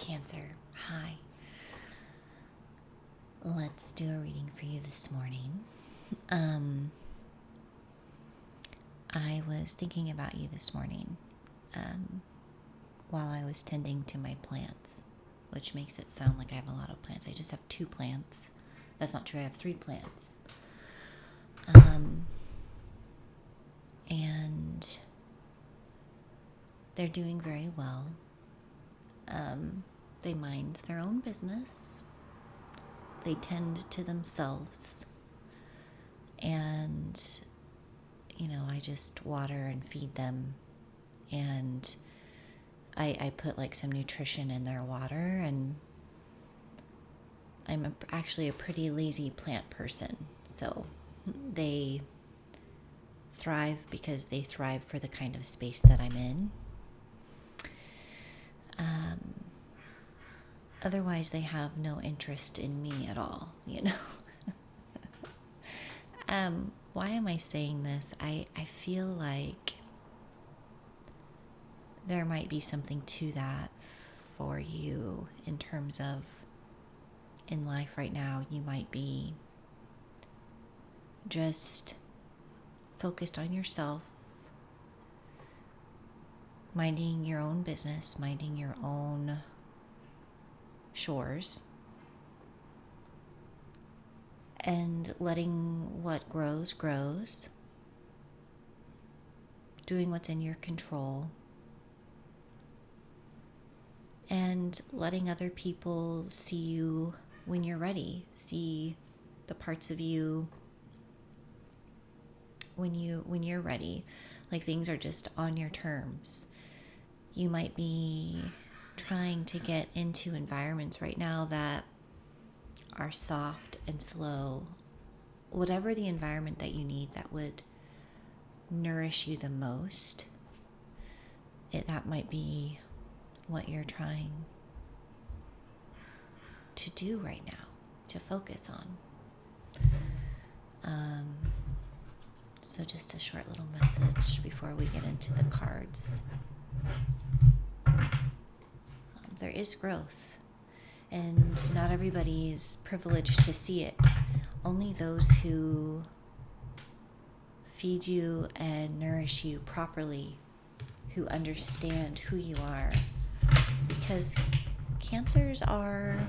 Cancer, hi. Let's do a reading for you this morning. I was thinking about you this morning while I was tending to my plants, which makes it sound like I have a lot of plants. I just have 2 plants. That's not true. I have 3 plants. And they're doing very well. They mind their own business. They tend to themselves. And, I just water and feed them. And I put like some nutrition in their water. And I'm actually a pretty lazy plant person. So they thrive because they thrive for the kind of space that I'm in. Otherwise, they have no interest in me at all, Why am I saying this? I feel like there might be something to that for you in terms of in life right now. You might be just focused on yourself, minding your own business, minding your own chores, and letting what grows, doing what's in your control, and letting other people see you when you're ready, see the parts of you when you're ready. Like, things are just on your terms. You might be trying to get into environments right now that are soft and slow. Whatever the environment that you need that would nourish you the most, that might be what you're trying to do right now, to focus on. So just a short little message before we get into the cards. There is growth, and not everybody is privileged to see it. Only those who feed you and nourish you properly, who understand who you are. Because cancers are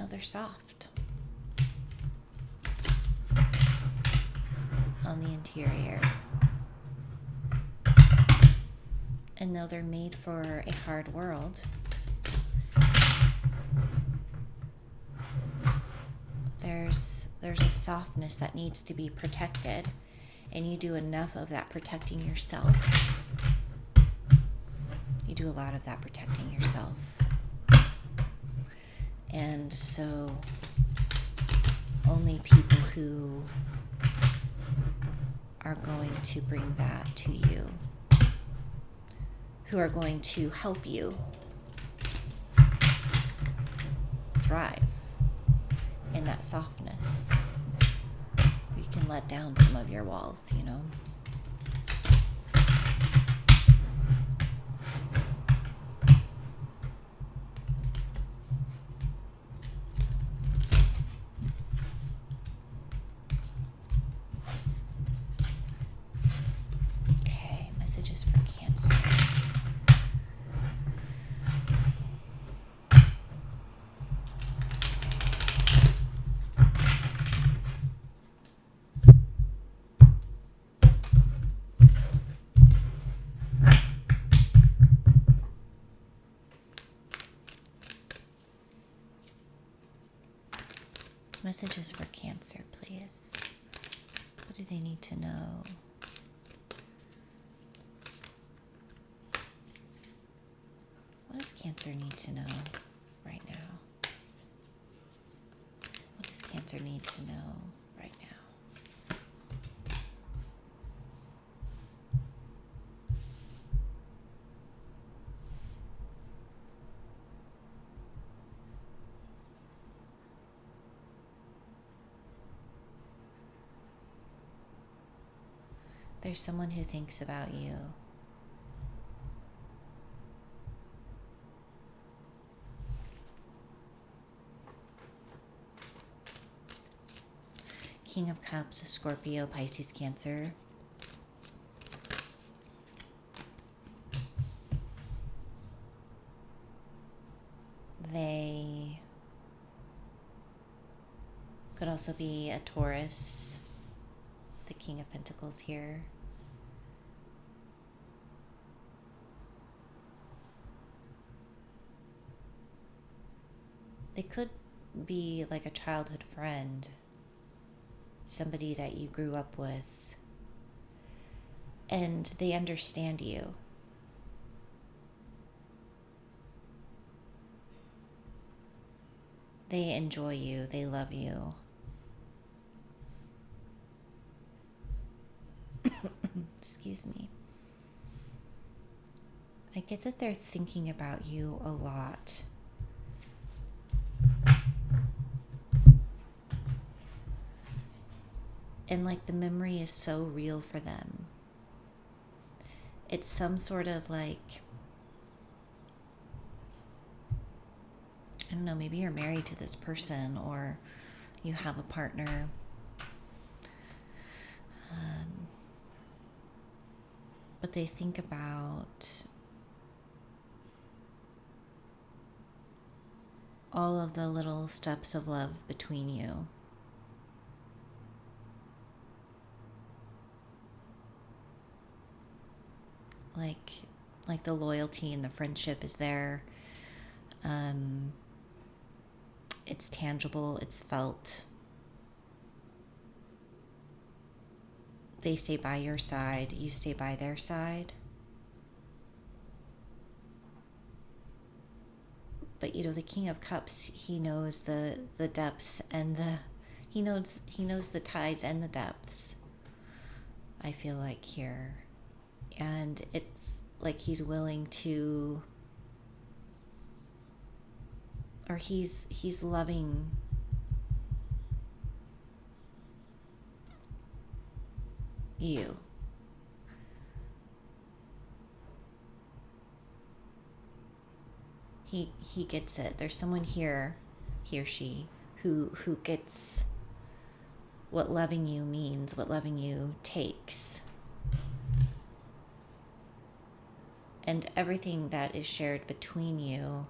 they're soft on the interior. And though they're made for a hard world, there's a softness that needs to be protected, and you do enough of that protecting yourself. You do a lot of that protecting yourself. And so only people who are going to bring that to you, who are going to help you thrive in that softness. You can let down some of your walls, Okay, messages for Cancer. Messages for Cancer, please. What do they need to know? What does Cancer need to know right now? What does Cancer need to know right now? There's someone who thinks about you. King of Cups, Scorpio, Pisces, Cancer. They could also be a Taurus, the King of Pentacles here. They could be like a childhood friend, somebody that you grew up with, and they understand you. They enjoy you, they love you. Excuse me. I get that they're thinking about you a lot. And like the memory is so real for them. It's some sort of like, I don't know, maybe you're married to this person or you have a partner. But they think about all of the little steps of love between you. Like the loyalty and the friendship is there. It's tangible, it's felt. They stay by your side, you stay by their side. But you know, the King of Cups, he knows the depths and he knows the tides and the depths. I feel like here. And it's like he's willing to, or he's loving you. He gets it. There's someone here, he or she, who gets what loving you means, what loving you takes. And everything that is shared between you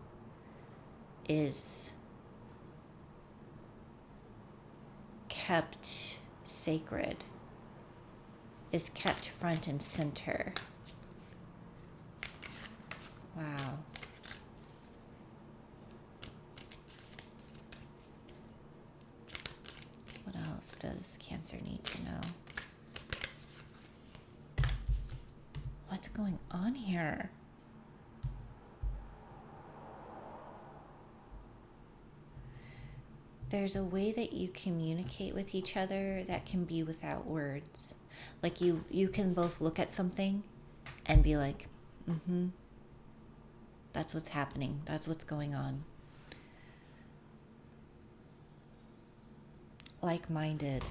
is kept sacred, is kept front and center. Wow. What else does Cancer need to know? What's going on here? There's a way that you communicate with each other that can be without words. Like you can both look at something and be like, that's what's happening. That's what's going on. Like-minded.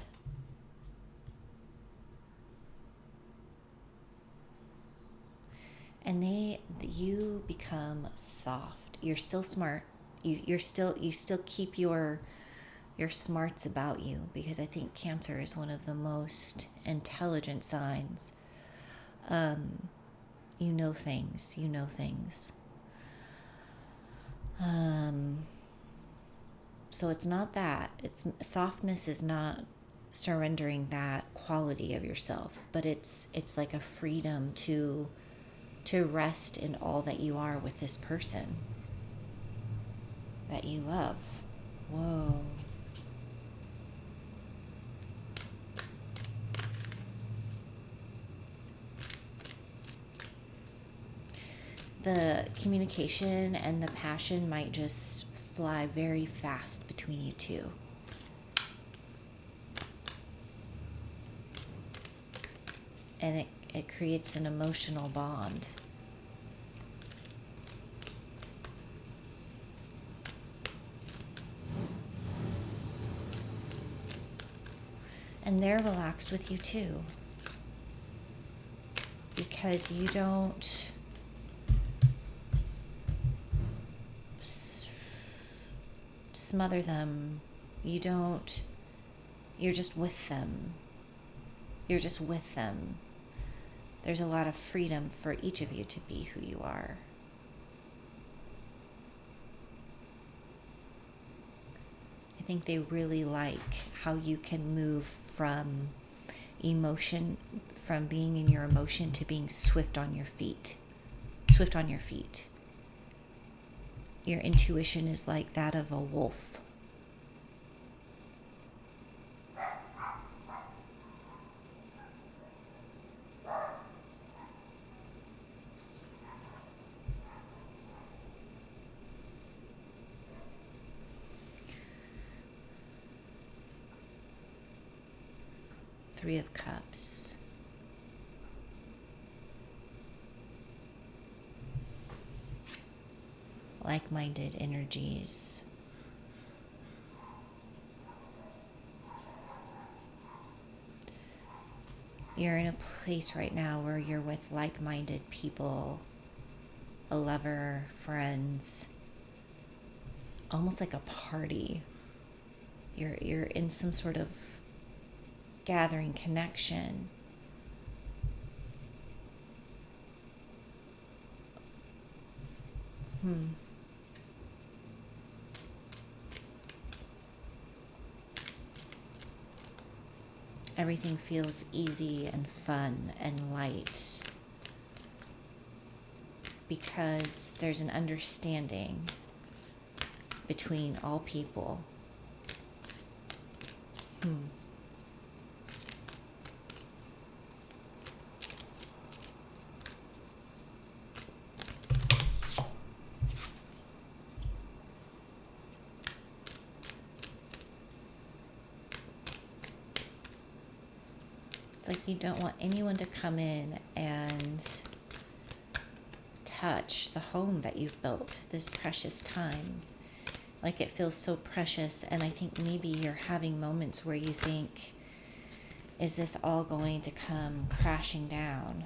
And you become soft. You're still smart. You still keep your smarts about you, because I think Cancer is one of the most intelligent signs. You know things. So it's not that. Softness is not surrendering that quality of yourself, but it's like a freedom to rest in all that you are with this person that you love. Whoa. The communication and the passion might just fly very fast between you two. And it creates an emotional bond. And they're relaxed with you too. because you don't smother them. You're just with them. You're just with them. There's a lot of freedom for each of you to be who you are. I think they really like how you can move from emotion, from being in your emotion to being swift on your feet. Swift on your feet. Your intuition is like that of a wolf. Three of Cups. Like-minded energies. You're in a place right now where you're with like-minded people, a lover, friends, almost like a party. You're in some sort of gathering connection. Everything feels easy and fun and light because there's an understanding between all people. It's like you don't want anyone to come in and touch the home that you've built, this precious time. Like it feels so precious, and I think maybe you're having moments where you think, is this all going to come crashing down?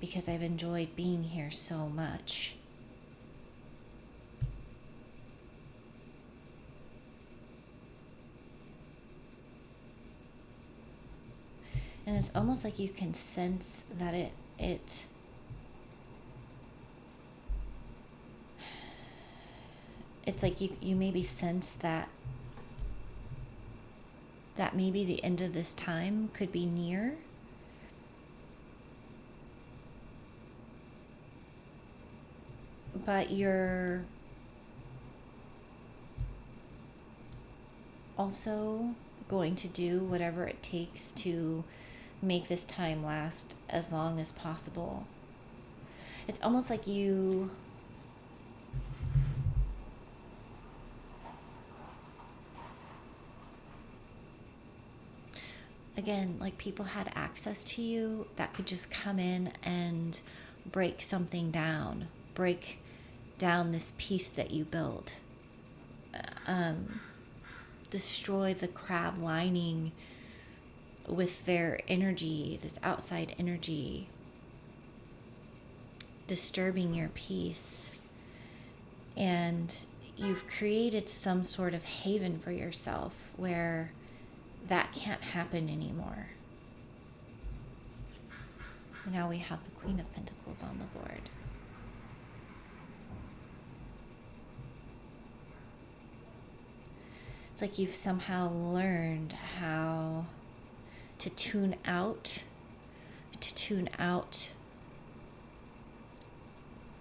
Because I've enjoyed being here so much. And it's almost like you can sense that it's like you maybe sense that maybe the end of this time could be near. But you're also going to do whatever it takes to make this time last as long as possible. It's almost like you again, like people had access to you that could just come in and break something down, break down this piece that you built, destroy the crab lining with their energy, this outside energy, disturbing your peace. And you've created some sort of haven for yourself where that can't happen anymore. Now we have the Queen of Pentacles on the board. It's like you've somehow learned how to tune out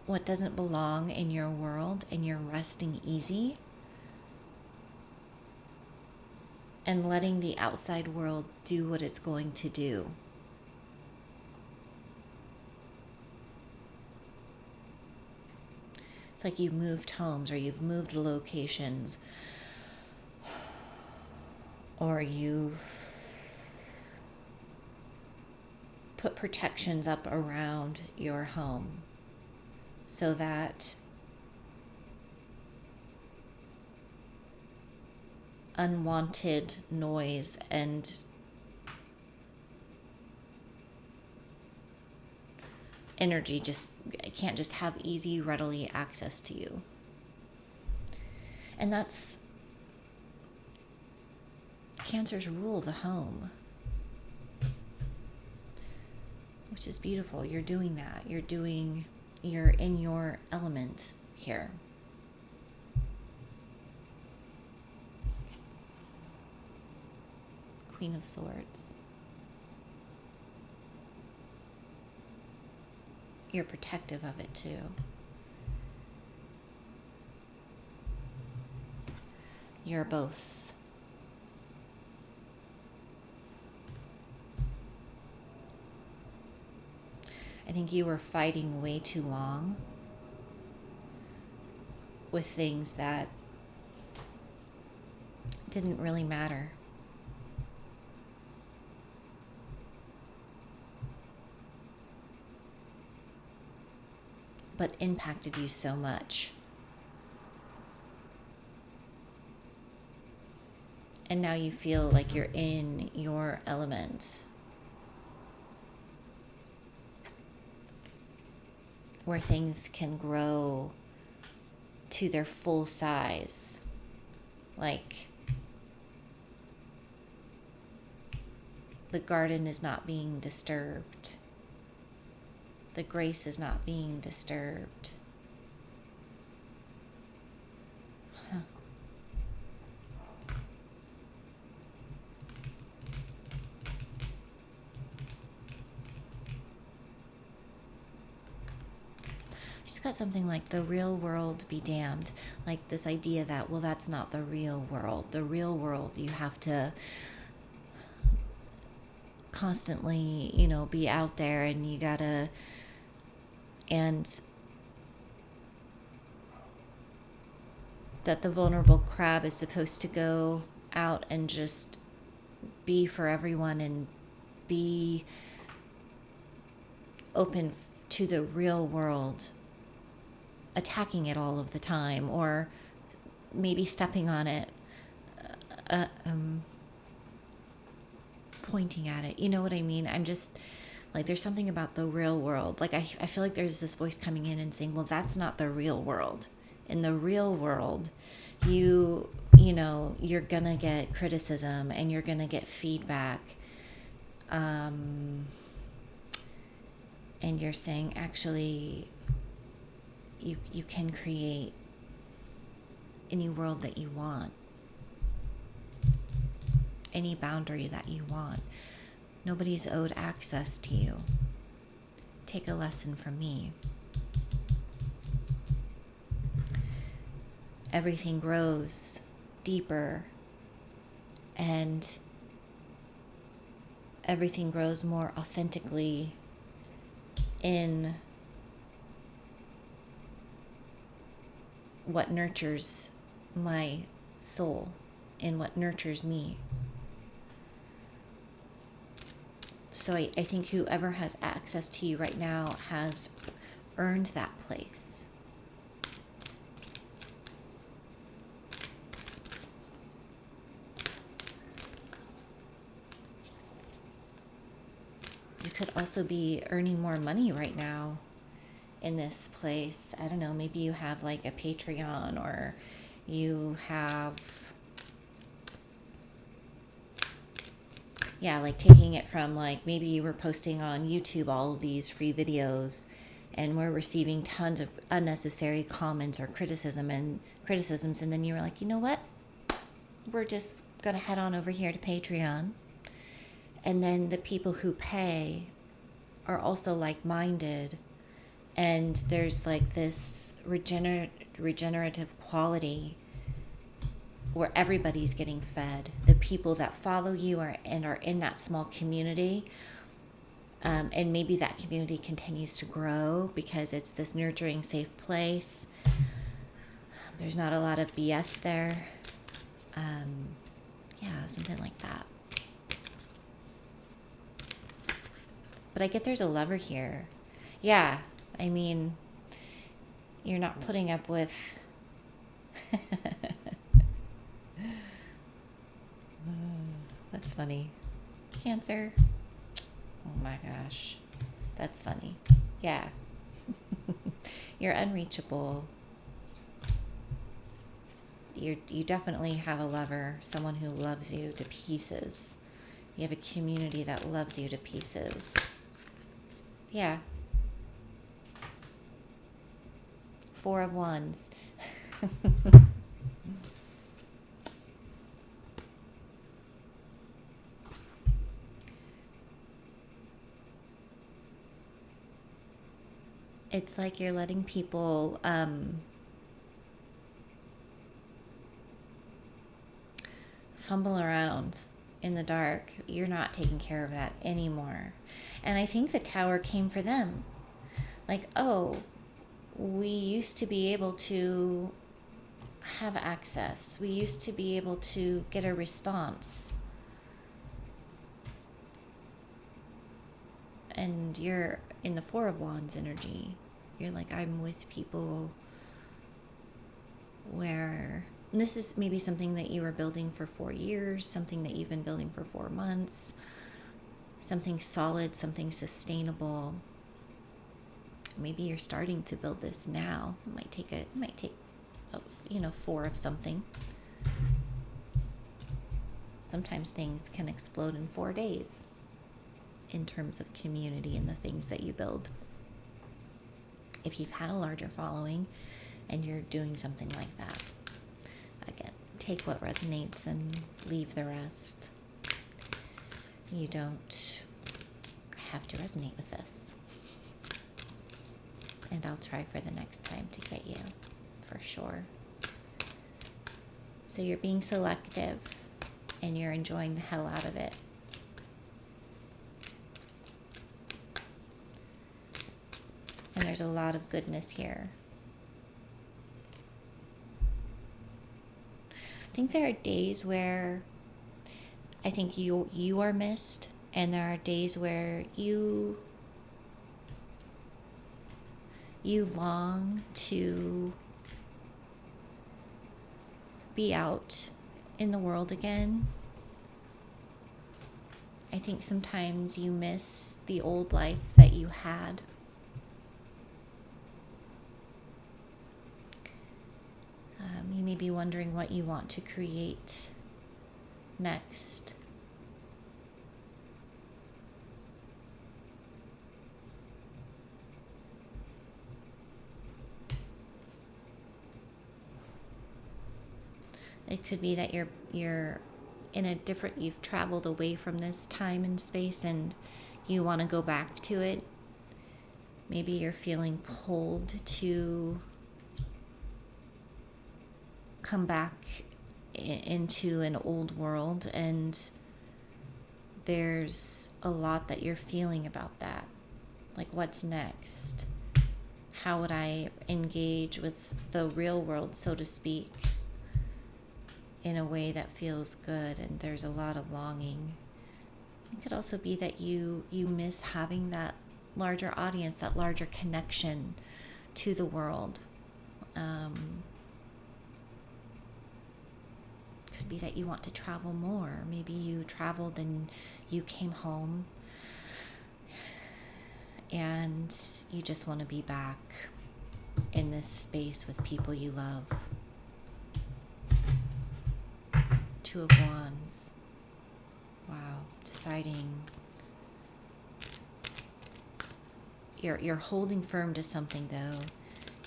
what doesn't belong in your world, and you're resting easy and letting the outside world do what it's going to do. It's like you've moved homes, or you've moved locations, or you've put protections up around your home so that unwanted noise and energy just can't just have easy, readily access to you. And that's Cancer's rule of the home, which is beautiful. You're doing that. You're in your element here. Queen of Swords. You're protective of it too. You're both. I think you were fighting way too long with things that didn't really matter. But impacted you so much. And now you feel like you're in your element, where things can grow to their full size. Like the garden is not being disturbed. The grace is not being disturbed. She's got something like the real world be damned. Like this idea that, well, that's not the real world. The real world, you have to constantly, be out there, and you gotta, and that the vulnerable crab is supposed to go out and just be for everyone and be open to the real world, attacking it all of the time, or maybe stepping on it, pointing at it. You know what I mean? I'm just like, there's something about the real world. Like I feel like there's this voice coming in and saying, well, that's not the real world. In the real world, you're gonna get criticism and you're gonna get feedback. And you're saying, actually, you can create any world that you want, any boundary that you want. Nobody's owed access to you. Take a lesson from me. Everything grows deeper, and everything grows more authentically in what nurtures my soul, in what nurtures me. So I think whoever has access to you right now has earned that place. You could also be earning more money right now in this place. I don't know, maybe you have like a Patreon, or you have, like taking it from, like, maybe you were posting on YouTube all of these free videos and were receiving tons of unnecessary comments or criticisms, and then you were like, you know what? We're just gonna head on over here to Patreon. And then the people who pay are also like-minded, and there's like this regenerative quality where everybody's getting fed. The people that follow you are in that small community, and maybe that community continues to grow because it's this nurturing, safe place. There's not a lot of BS there. Something like that. But I get there's a lover here. Yeah, I mean, you're not putting up with that's funny. Cancer. Oh my gosh. That's funny. Yeah. You're unreachable. You definitely have a lover, someone who loves you to pieces. You have a community that loves you to pieces. Yeah. Four of Wands. It's like you're letting people fumble around in the dark. You're not taking care of that anymore. And I think the Tower came for them. Like, oh, we used to be able to have access. We used to be able to get a response. And you're in the Four of Wands energy. You're like, I'm with people where this is maybe something that you were building for 4 years, something that you've been building for 4 months, something solid, something sustainable. Maybe you're starting to build this now. It might take 4 of something. Sometimes things can explode in 4 days in terms of community and the things that you build. If you've had a larger following and you're doing something like that, again, take what resonates and leave the rest. You don't have to resonate with this. And I'll try for the next time to get you, for sure. So you're being selective and you're enjoying the hell out of it. And there's a lot of goodness here. I think there are days where I think you are missed, and there are days where you long to be out in the world again. I think sometimes you miss the old life that you had. You may be wondering what you want to create next. It could be that you're in a different, you've traveled away from this time and space and you want to go back to it. Maybe you're feeling pulled to come back into an old world, and there's a lot that you're feeling about that. Like, what's next? How would I engage with the real world, so to speak, in a way that feels good? And there's a lot of longing. It could also be that you miss having that larger audience, that larger connection to the world. Could be that you want to travel more. Maybe you traveled and you came home and you just want to be back in this space with people you love. Two of Wands. Wow. Deciding. You're holding firm to something, though.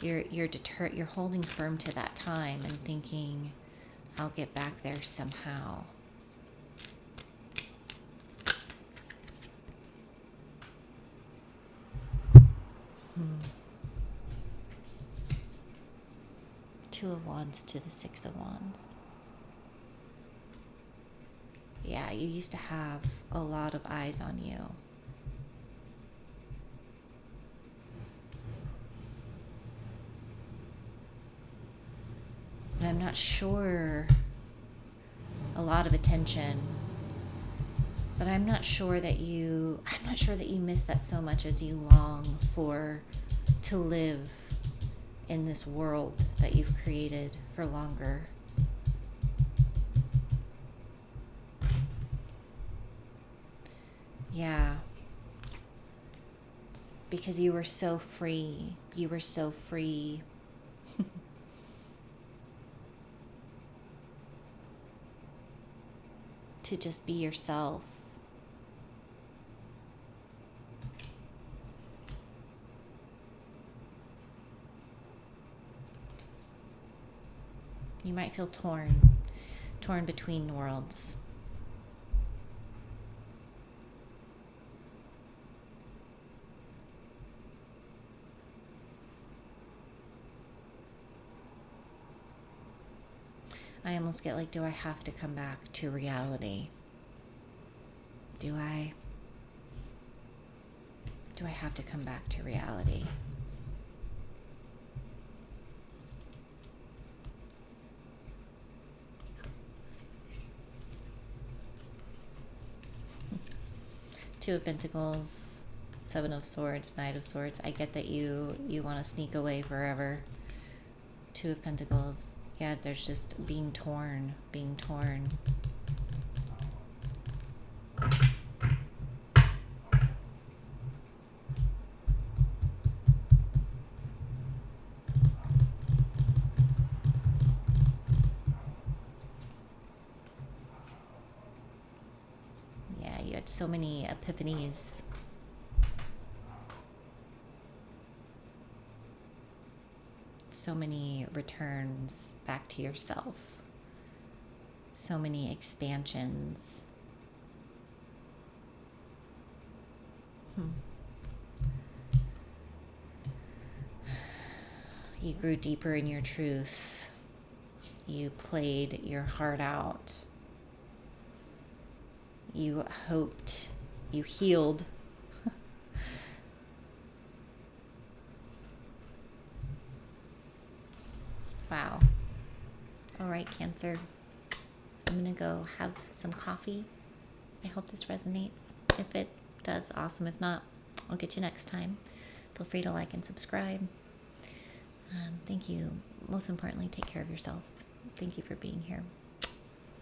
You're holding firm to that time and thinking, I'll get back there somehow. Two of Wands to the Six of Wands. Yeah, you used to have a lot of eyes on you. And I'm not sure, a lot of attention, but I'm not sure that you miss that so much as you long to live in this world that you've created for longer. Yeah. because you were so free. You were so free. To just be yourself. You might feel torn between worlds. I almost get like, do I have to come back to reality? Do I have to come back to reality? Two of Pentacles, Seven of Swords, Knight of Swords. I get that you want to sneak away forever. Two of Pentacles. Yeah, there's just being torn. Yeah, you had so many epiphanies. So many returns back to yourself. So many expansions. You grew deeper in your truth. You played your heart out. You hoped. You healed. Wow. All right, Cancer. I'm going to go have some coffee. I hope this resonates. If it does, awesome. If not, I'll get you next time. Feel free to like and subscribe. Thank you. Most importantly, take care of yourself. Thank you for being here.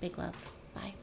Big love. Bye.